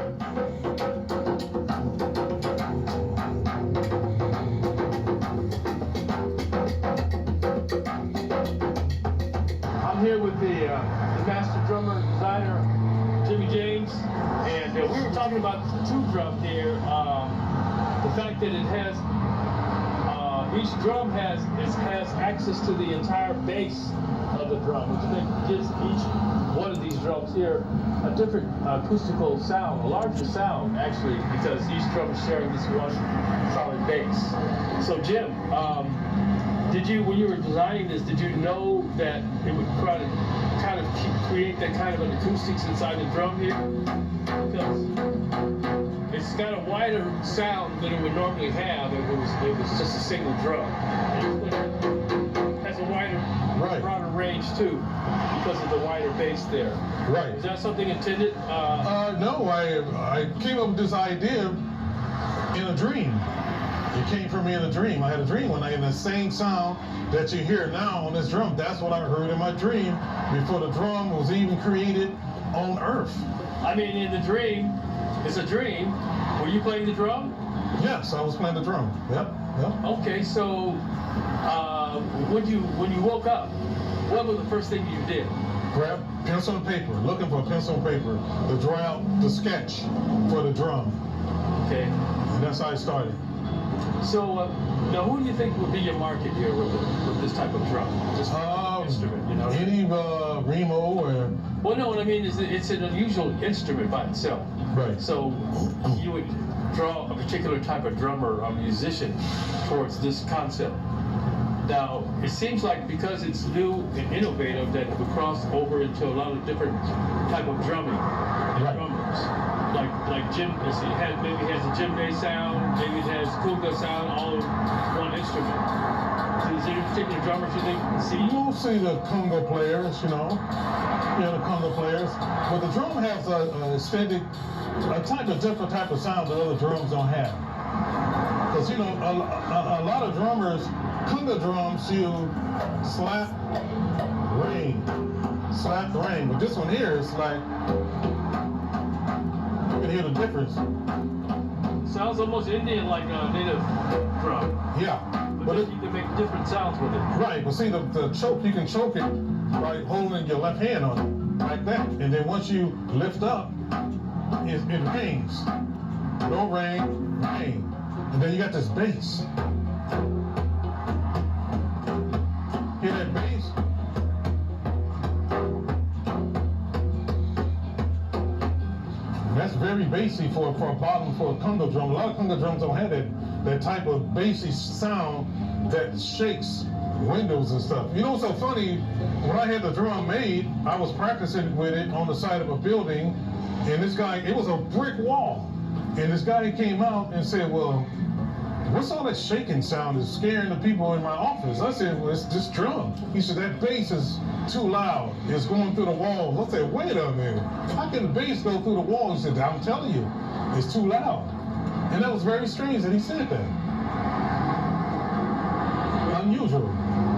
I'm here with the master drummer designer, Jimmy James, and we were talking about the THE2DRUM here. The fact that it has each drum has access to the entire bass of the drum, which gives each one of these drums here a different acoustical sound, a larger sound actually, because each drum is sharing this one solid bass. So Jim, when you were designing this, did you know that it would kind of create that kind of an acoustics inside the drum here? Because it's got a wider sound than it would normally have if it was just a single drum. It has a wider, broader range too, because of the wider bass there. Right. Is that something intended? No, I came up with this idea in a dream. It came from me in a dream. I had a dream one night, and the same sound that you hear now on this drum, that's what I heard in my dream before the drum was even created on Earth. I mean, in the dream, it's a dream. Were you playing the drum? Yes, I was playing the drum. Yep. Okay, so when you woke up, what was the first thing you did? Grab pencil and paper, looking for a pencil and paper to draw out the sketch for the drum. Okay. And that's how I started. So now, who do you think would be your market here with this type of drum? This instrument, you know? Any Remo or... Well, no, what I mean is it's an unusual instrument by itself. Right. So you would draw a particular type of drummer or musician towards this concept. Now, it seems like because it's new and innovative that it would cross over into a lot of different type of drumming and drummers. Like Jim, maybe it has a djembe sound, maybe it has conga sound, all in one instrument. So is there any particular drummers you think see? You won't see the conga players, the conga players. But the drum has a different type of sound that other drums don't have. Because, a lot of drummers, conga drums, you slap, ring, slap, ring. But this one here is like, you can hear the difference. Sounds almost Indian, like a native drum. Yeah. But you can make different sounds with it. Right, but see the choke, you can choke it by holding your left hand on it, like that. And then once you lift up, it rings. No ring, ring. And then you got this bass. Hear that bass? That's very bassy for a conga drum. A lot of conga drums don't have that type of bassy sound that shakes windows and stuff. You know what's so funny? When I had the drum made, I was practicing with it on the side of a building, and this guy, it was a brick wall, and this guy came out and said, well, what's all that shaking sound is scaring the people in my office? I said, well, it's this drum. He said, that bass is too loud. It's going through the walls. I said, wait a minute. How can the bass go through the walls? He said, I'm telling you, it's too loud. And that was very strange that he said that. Unusual.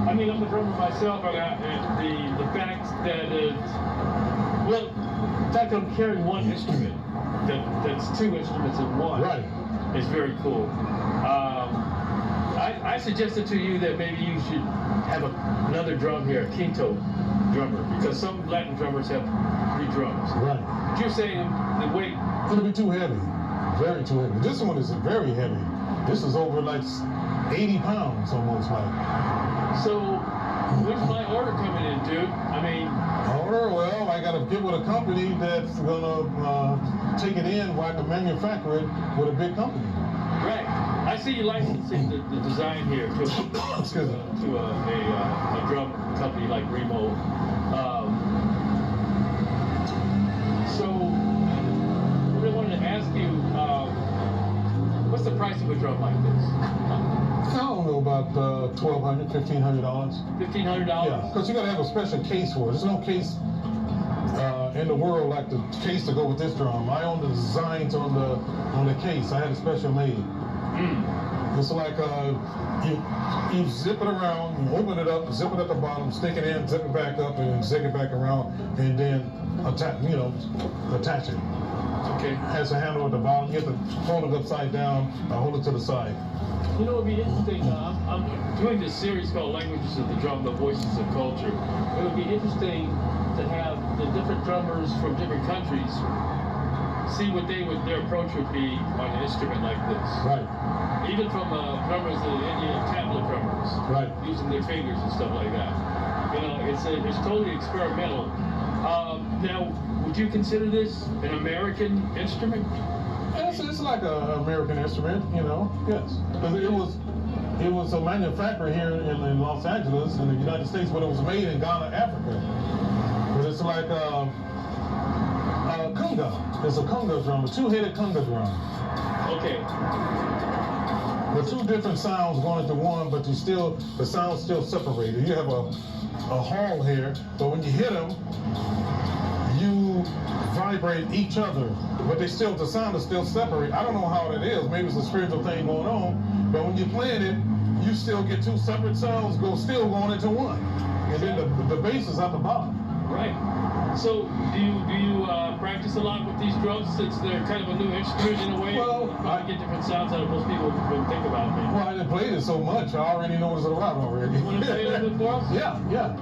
I mean, I'm a drummer myself, and the fact that the fact I'm carrying one instrument, that's two instruments in one, is very cool. I suggested to you that maybe you should have another drum here, a quinto drummer, because some Latin drummers have 3 drums. Right. But you're saying the weight... It'll be too heavy. Very too heavy. This one is very heavy. This is over like 80 pounds almost like. So, when's my order coming in, dude? I mean... Order? Well, I got to get with a company that's going to take it in where I can manufacture it with a big company. Right. I see you licensing the design here to a drum company like Remo. So, I really wanted to ask you, what's the price of a drum like this? I don't know, about $1,200, $1,500. $1,500? Yeah, because you got to have a special case for it. There's no case in the world like the case to go with this drum. I own the designs on the case. I had a special made. It's like you zip it around, you open it up, zip it at the bottom, stick it in, zip it back up, and zip it back around, and then attach it. Okay. Has a handle at the bottom. You have to hold it upside down or hold it to the side. You know, it'd be interesting. I'm doing this series called Languages of the Drum, the Voices of Culture. It would be interesting to have the different drummers from different countries see what their approach would be on an instrument like this. Right. Even from drummers, the Indian tabla drummers, Right. using their fingers and stuff like that. You know, it's totally experimental. Now, would you consider this an American instrument? It's like an American instrument, you know. Yes, because it was a manufacturer here in Los Angeles in the United States, but it was made in Ghana, Africa. But it's like a conga. It's a conga drum, a two-headed conga drum. Okay. The two different sounds going into one, but the sound's still separated. You have a hall here, but when you hit them, you vibrate each other, but the sound is still separate. I don't know how that is. Maybe it's a spiritual thing going on, but when you're playing it, you still get two separate sounds still going into one, and then the bass is at the bottom. Right. So do you practice a lot with these drums since they're kind of a new instrument in a way? Well, I get different sounds that most people wouldn't think about. Maybe. Well, I didn't play it so much. I already know it's about already. You want to play a little bit for us? Yeah.